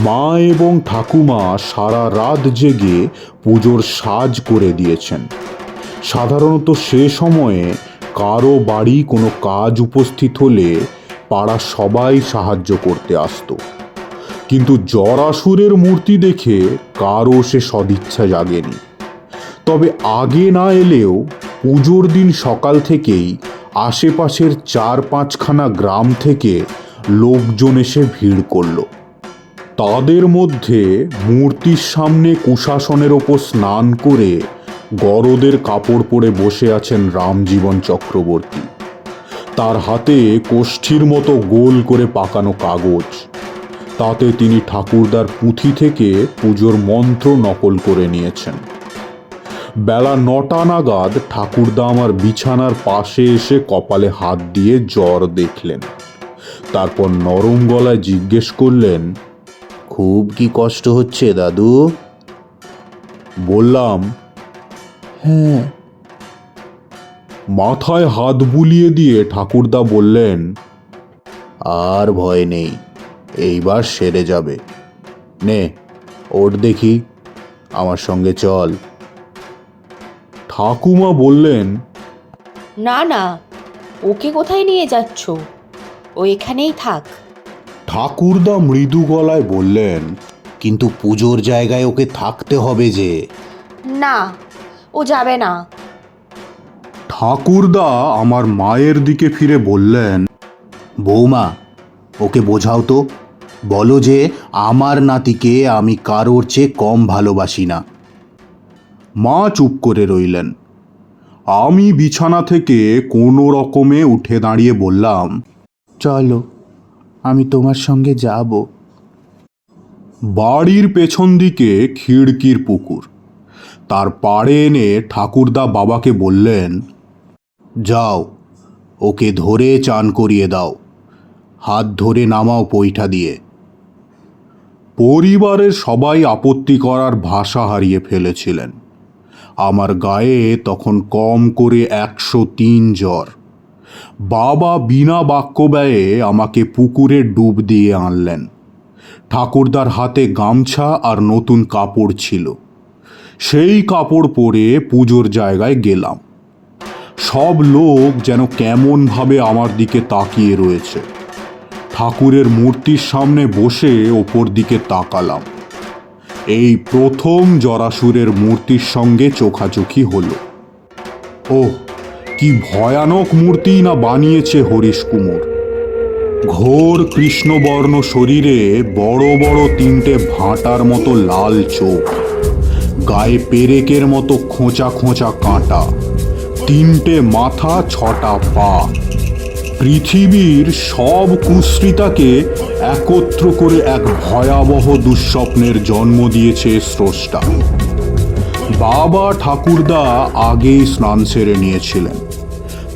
মা এবং ঠাকুমা সারা রাত জেগে পুজোর সাজ করে দিয়েছেন। সাধারণত সে সময়ে কারো বাড়ি কোনো কাজ উপস্থিত হলে পাড়া সবাই সাহায্য করতে আসতো, কিন্তু জরাসুরের মূর্তি দেখে কারও সে সদিচ্ছা জাগেনি। তবে আগে না এলেও পুজোর দিন সকাল থেকেই আশেপাশের 4-5খানা গ্রাম থেকে লোকজন এসে ভিড় করল। তাদের মধ্যে মূর্তির সামনে কুশাসনের ওপর স্নান করে গরদের কাপড় পরে বসে আছেন রামজীবন চক্রবর্তী। তার হাতে কোষ্ঠীর মতো গোল করে পাকানো কাগজ। তাতে তিনি ঠাকুরদার পুঁথি থেকে পুজোর মন্ত্র নকল করে নিয়েছেন। বেলা 9টা নাগাদ ঠাকুরদা আমার বিছানার পাশে এসে কপালে হাত দিয়ে জ্বর দেখলেন। তারপর নরম গলায় জিজ্ঞেস করলেন, খুব কি কষ্ট হচ্ছে দাদু? বললাম, হ্যাঁ। মাথায় হাত বুলিয়ে দিয়ে ঠাকুরদা বললেন, আর ভয় নেই, এইবার সেরে যাবে। নে ওঠ দেখি, আমার সঙ্গে চল। ঠাকুমা বললেন, না না, ওকে কোথায় নিয়ে যাচ্ছ? ও এখানেই থাক। ঠাকুরদা মৃদু গলায় বললেন, কিন্তু পুজোর জায়গায় ওকে থাকতে হবে যে। না, ও যাবে না। ঠাকুরদা আমার মায়ের দিকে ফিরে বললেন, বৌমা, ওকে বোঝাও তো, বলো যে আমার নাতিকে আমি কারোর চেয়ে কম ভালোবাসি না। মা চুপ করে রইলেন। আমি বিছানা থেকে কোনো রকমে উঠে দাঁড়িয়ে বললাম, চলো, আমি তোমার সঙ্গে যাব। বাড়ির পেছন দিকে খিড়কির পুকুর, তার পাড়ে এনে ঠাকুরদা বাবাকে বললেন, যাও, ওকে ধরে চান করিয়ে দাও, হাত ধরে নামাও পৈঠা দিয়ে। পরিবারের সবাই আপত্তি করার ভাষা হারিয়ে ফেলেছিলেন। আমার গায়ে তখন কম করে 103 জ্বর। বাবা বিনা বাক্য ব্যয়ে আমাকে পুকুরে ডুব দিয়ে আনলেন। ঠাকুরদার হাতে গামছা আর নতুন কাপড় ছিল। সেই কাপড় পরে পুজোর জায়গায় গেলাম। সব লোক যেন কেমনভাবে আমার দিকে তাকিয়ে রয়েছে। ঠাকুরের মূর্তির সামনে বসে ওপর দিকে তাকালাম। এই প্রথম জরাসুরের মূর্তির সঙ্গে চোখাচোখি হলো। ওহ, কি ভয়ানক মূর্তি না বানিয়েছে হরিশ কুমোর। ঘোর কৃষ্ণবর্ণ শরীরে বড় বড় 3টে ভাঁটার মতো লাল চোখ, গায়ে পেরেকের মতো খোঁচা খোঁচা কাঁটা, 3টে মাথা, 6টা পা। পৃথিবীর সব কুশ্রিতাকে একত্র করে এক ভয়াবহ দুঃস্বপ্নের জন্ম দিয়েছে স্রষ্টা। বাবা ঠাকুরদা আগেই স্নান সেরে নিয়েছিলেন।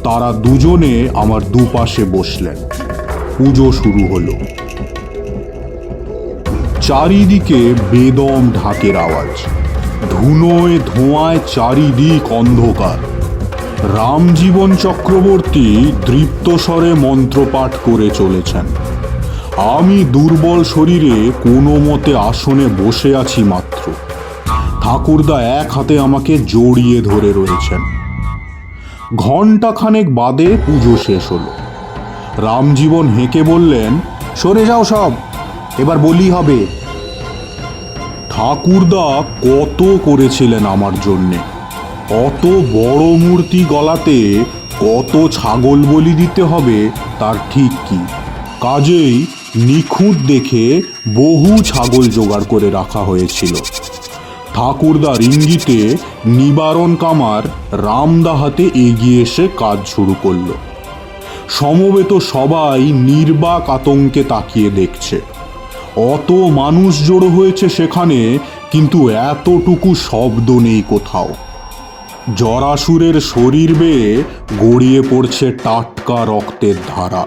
তারা দুজনে আমার দুপাশে বসলেন। পুজো শুরু হলো। চারিদিকে বেদম ঢাকের আওয়াজ, ধুনোয় ধোঁয়ায় চারিদিক অন্ধকার। রামজীবন চক্রবর্তী দৃপ্তস্বরে মন্ত্রপাঠ করে চলেছেন। আমি দুর্বল শরীরে কোনো মতে আসনে বসে আছি মাত্র। ঠাকুরদা এক হাতে আমাকে জড়িয়ে ধরে রয়েছেন। ঘণ্টাখানেক বাদে পুজো শেষ হলো। রামজীবন হেঁকে বললেন, সরে যাও সব, এবার বলি হবে। ঠাকুরদা কত করেছিলেন আমার জন্যে। অত বড় মূর্তি গলাতে কত ছাগল বলি দিতে হবে তার ঠিক কি। কাজেই নিখুঁত দেখে বহু ছাগল জোগাড় করে রাখা হয়েছিল। ঠাকুরদার ইঙ্গিতে নিবারণ কামার রামদা হাতে এগিয়ে এসে কাজ শুরু করলো। সমবেত সবাই নির্বাক আতঙ্কে তাকিয়ে দেখছে। অত মানুষ জড়ো হয়েছে সেখানে, কিন্তু এতটুকু শব্দ নেই কোথাও। জরাসুরের শরীর বেয়ে গড়িয়ে পড়ছে টাটকা রক্তের ধারা।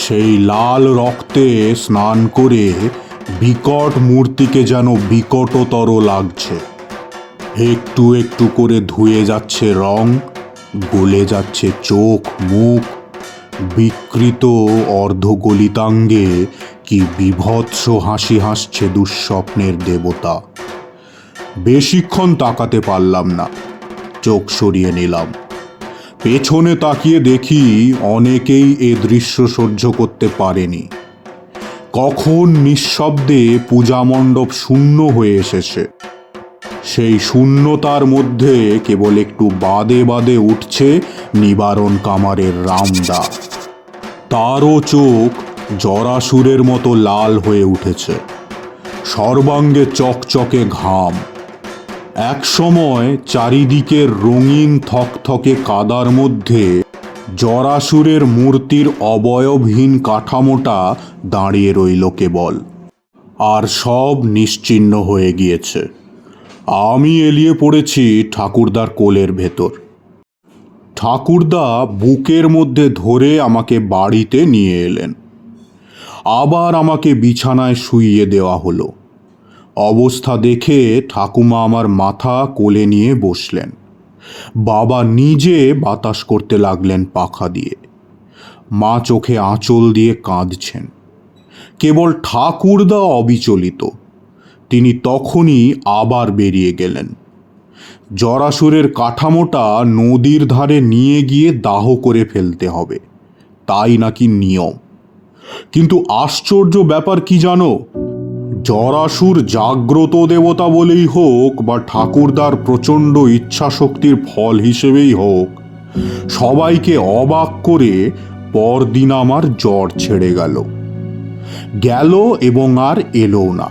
সেই লাল রক্তে স্নান করে বিকট মূর্তিকে যেন বিকটতর লাগছে। একটু একটু করে ধুয়ে যাচ্ছে রং, গলে যাচ্ছে চোখ মুখ। বিকৃত অর্ধগলিতাঙ্গে কি বিভৎস হাসি হাসছে দুঃস্বপ্নের দেবতা। বেশিক্ষণ তাকাতে পারলাম না, চোখ সরিয়ে নিলাম। পেছনে তাকিয়ে দেখি অনেকেই এ দৃশ্য সহ্য করতে পারেনি। কখন নিঃশব্দে পূজা মণ্ডপ শূন্য হয়ে এসেছে। সেই শূন্যতার মধ্যে কেবল একটু বাদে বাদে উঠছে নিবারণ কামারের রামদা। তারও চোখ জরাসুরের মতো লাল হয়ে উঠেছে, সর্বাঙ্গে চকচকে ঘাম। এক সময় চারিদিকের রঙিন থকথকে কাদার মধ্যে জরাসুরের মূর্তির অবয়বহীন কাঠামোটা দাঁড়িয়ে রইল কেবল। আর সব নিশ্চিহ্ন হয়ে গিয়েছে। আমি এলিয়ে পড়েছি ঠাকুরদার কোলের ভেতর। ঠাকুরদা বুকের মধ্যে ধরে আমাকে বাড়িতে নিয়ে এলেন। আবার আমাকে বিছানায় শুইয়ে দেওয়া হলো। অবস্থা দেখে ঠাকুমা আমার মাথা কোলে নিয়ে বসলেন। বাবা নিজে বাতাস করতে লাগলেন পাখা দিয়ে। মা চোখে আঁচল দিয়ে কাঁদছেন। কেবল ঠাকুরদা অবিচলিত। তিনি তখনই আবার বেরিয়ে গেলেন। জরাসুরের কাঠামোটা নদীর ধারে নিয়ে গিয়ে দাহ করে ফেলতে হবে, তাই নাকি নিয়ম। কিন্তু আশ্চর্য ব্যাপার কি জানো, জরাসুর জাগ্রত দেবতা বলেই হোক বা ঠাকুরদার প্রচণ্ড ইচ্ছাশক্তির ফল হিসেবেই হোক, সবাইকে অবাক করে পরদিন আমার জ্বর ছেড়ে গেল এবং আর এলো না।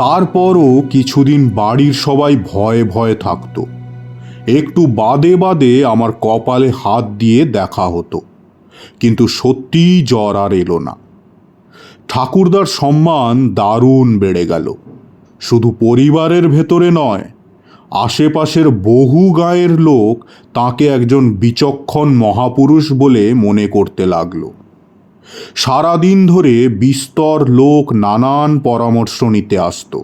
তারপরও কিছুদিন বাড়ির সবাই ভয়ে ভয়ে থাকতো। একটু বাদে বাদে আমার কপালে হাত দিয়ে দেখা হতো, কিন্তু সত্যিই জ্বর আর এলো না। ঠাকুরদার সম্মান দারুণ বেড়ে গেল। শুধু পরিবারের ভেতরে নয়, আশেপাশের বহু গাঁয়ের লোক তাকে একজন বিচক্ষণ মহাপুরুষ বলে মনে করতে লাগলো। সারাদিন ধরে বিস্তর লোক নানান পরামর্শ নিতে আসতো।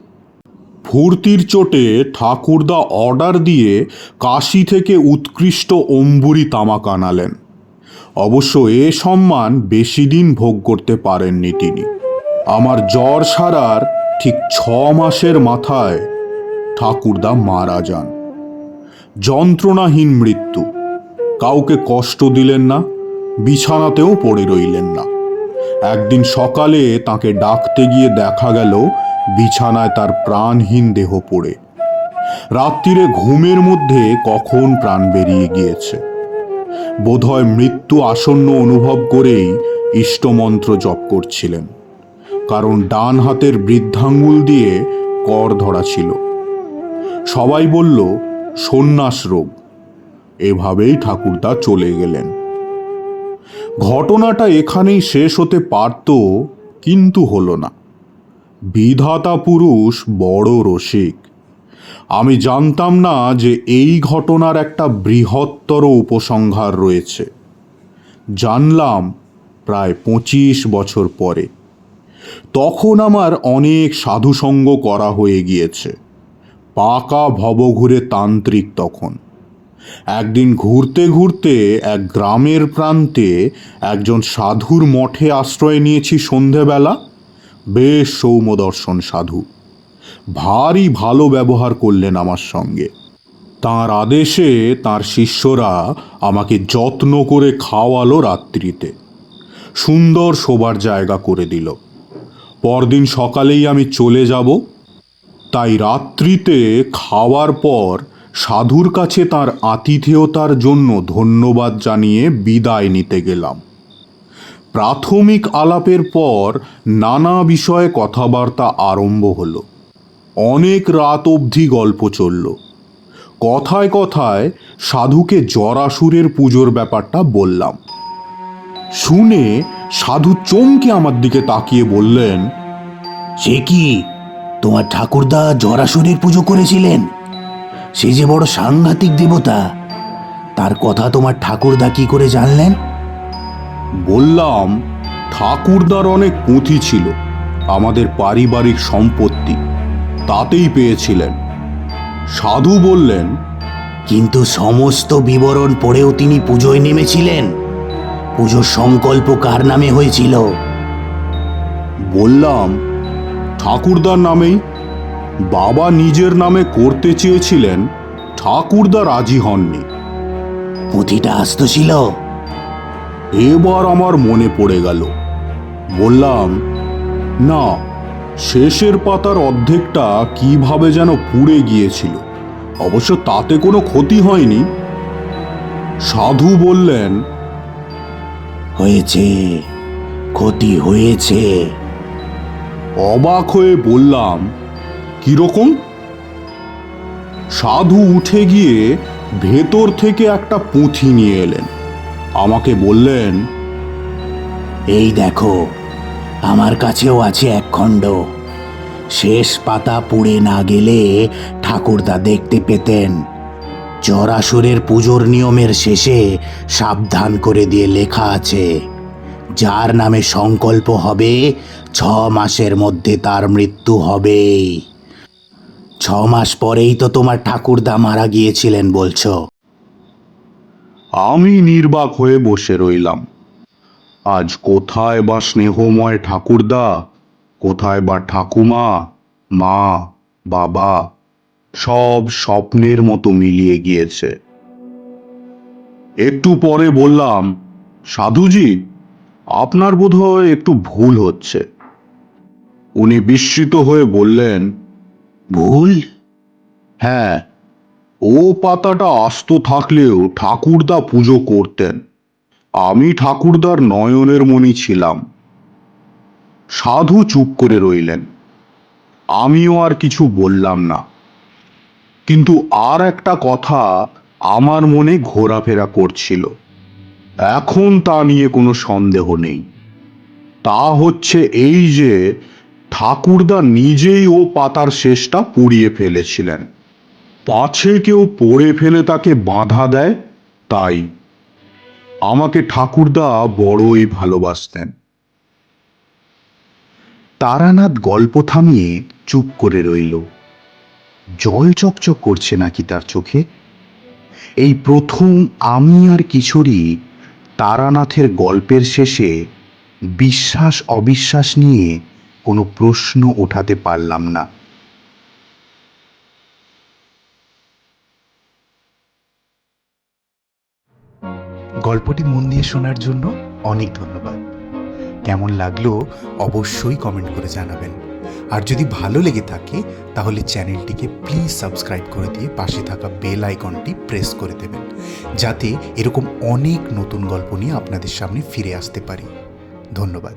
ফুর্তির চোটে ঠাকুরদা অর্ডার দিয়ে কাশি থেকে উৎকৃষ্ট অম্বুরি তামাক আনালেন। অবশ্য এ সম্মান বেশি দিন ভোগ করতে পারেননি তিনি। আমার জ্বর সারার ঠিক 6 মাসের মাথায় ঠাকুরদা মারা যান। যন্ত্রণাহীন মৃত্যু। কাউকে কষ্ট দিলেন না, বিছানাতেও পড়ে রইলেন না। একদিন সকালে তাকে ডাকতে গিয়ে দেখা গেল বিছানায় তার প্রাণহীন দেহ পড়ে। রাত্রিরে ঘুমের মধ্যে কখন প্রাণ বেরিয়ে গিয়েছে। বোধহয় মৃত্যু আসন্ন অনুভব করেই ইষ্টমন্ত্র জপ করছিলেন, কারণ ডান হাতের বৃদ্ধাঙ্গুল দিয়ে কর ধরা ছিল। সবাই বলল সন্ন্যাস রোগ। এভাবেই ঠাকুরদা চলে গেলেন। ঘটনাটা এখানেই শেষ হতে পারত, কিন্তু হলো না। বিধাতা পুরুষ বড় রসিক। আমি জানতাম না যে এই ঘটনার একটা বৃহত্তর উপসংহার রয়েছে। জানলাম প্রায় 25 বছর পরে। তখন আমার অনেক সাধুসঙ্গ করা হয়ে গিয়েছে। পাকা ভবঘুরে তান্ত্রিক তখন। একদিন ঘুরতে ঘুরতে এক গ্রামের প্রান্তে একজন সাধুর মঠে আশ্রয় নিয়েছি সন্ধেবেলা। বেশ সৌম্যদর্শন সাধু, ভারী ভালো ব্যবহার করলেন আমার সঙ্গে। তাঁর আদেশে তাঁর শিষ্যরা আমাকে যত্ন করে খাওয়ালো রাত্রিতে। সুন্দর শোবার জায়গা করে দিল। পরদিন সকালেই আমি চলে যাব। তাই রাত্রিতে খাওয়ার পর সাধুর কাছে তার আতিথেয়তার জন্য ধন্যবাদ জানিয়ে বিদায় নিতে গেলাম। প্রাথমিক আলাপের পর নানা বিষয়ে কথাবার্তা আরম্ভ হলো। অনেক রাত অবধি গল্প চলল। কথায় কথায় সাধুকে জরাসুরের পুজোর ব্যাপারটা বললাম। শুনে সাধু চমকে আমার দিকে তাকিয়ে বললেন, সে কি, তোমার ঠাকুরদা জরাসুরের পুজো করেছিলেন? সে যে বড় সাংঘাতিক দেবতা, তার কথা তোমার ঠাকুরদা কি করে জানলেন? বললাম, ঠাকুরদার অনেক পুঁথি ছিল, আমাদের পারিবারিক সম্পত্তি, তাতেই পেয়েছিলেন। সাধু বললেন, কিন্তু সমস্ত বিবরণ পড়েও তিনি পুজোয় নেমেছিলেন? পুজোর সংকল্প কার নামে হয়েছিল? বললাম, ঠাকুরদার নামেই। বাবা নিজের নামে করতে চেয়েছিলেন, ঠাকুরদা রাজি হননি। পুঁথিটা আস্ত ছিল? এবার আমার মনে পড়ে গেল। বললাম, না, শেষের পাতার অর্ধেকটা কিভাবে যেন পুড়ে গিয়েছিল, অবশ্য তাতে কোনো ক্ষতি হয়নি। সাধু বললেন, হয়েছে, ক্ষতি হয়েছে। অবাক হয়ে বললাম, কিরকম? সাধু উঠে গিয়ে ভেতর থেকে একটা পুঁথি নিয়ে এলেন। আমাকে বললেন, এই দেখো, আমার কাছেও আছে এক খণ্ড। শেষ পাতা পুড়ে না গেলে ঠাকুরদা দেখতে পেতেন। জরাসুরের পুজোর নিয়মের শেষে সাবধান করে দিয়ে লেখা আছে, যার নামে সংকল্প হবে 6 মাসের মধ্যে তার মৃত্যু হবেই। 6 মাস পরেই তো তোমার ঠাকুরদা মারা গিয়েছিলেন বলছো। আমি নির্বাক হয়ে বসে রইলাম। আজ কোথায় বা স্নেহময় ঠাকুরদা, কোথায় বা ঠাকুমা, মা, বাবা, সব স্বপ্নের মতো মিলিয়ে গিয়েছে। একটু পরে বললাম, সাধুজি, আপনার বোধহয় একটু ভুল হচ্ছে। উনি বিস্মিত হয়ে বললেন, ভুল? হ্যাঁ, ও পাতাটা আস্ত থাকলেও ঠাকুরদা পুজো করতেন। আমি ঠাকুরদার নয়নের মণি ছিলাম। সাধু চুপ করে রইলেন। আমিও আর কিছু বললাম না। কিন্তু আর একটা কথা আমার মনে ঘোরাফেরা করছিল। এখন তা নিয়ে কোনো সন্দেহ নেই। তা হচ্ছে এই যে, ঠাকুরদা নিজেই ও পাতার শেষটা পুড়িয়ে ফেলেছিলেন, পাছে কেউ পড়ে ফেলে তাকে বাধা দেয় তাই। আমাকে ঠাকুরদা বড়ই ভালোবাসতেন। তারানাথ গল্প থামিয়ে চুপ করে রইল। জল চকচক করছে নাকি তার চোখে? এই প্রথম আমি আর কিশোরী তারানাথের গল্পের শেষে বিশ্বাস অবিশ্বাস নিয়ে কোনো প্রশ্ন ওঠাতে পারলাম না। গল্পটি মন দিয়ে শোনার জন্য অনেক ধন্যবাদ। কেমন লাগলো অবশ্যই কমেন্ট করে জানাবেন। আর যদি ভালো লেগে থাকে তাহলে চ্যানেলটিকে প্লিজ সাবস্ক্রাইব করে দিয়ে পাশে থাকা বেল আইকনটি প্রেস করে দেবেন, যাতে এরকম অনেক নতুন গল্প নিয়ে আপনাদের সামনে ফিরে আসতে পারি। ধন্যবাদ।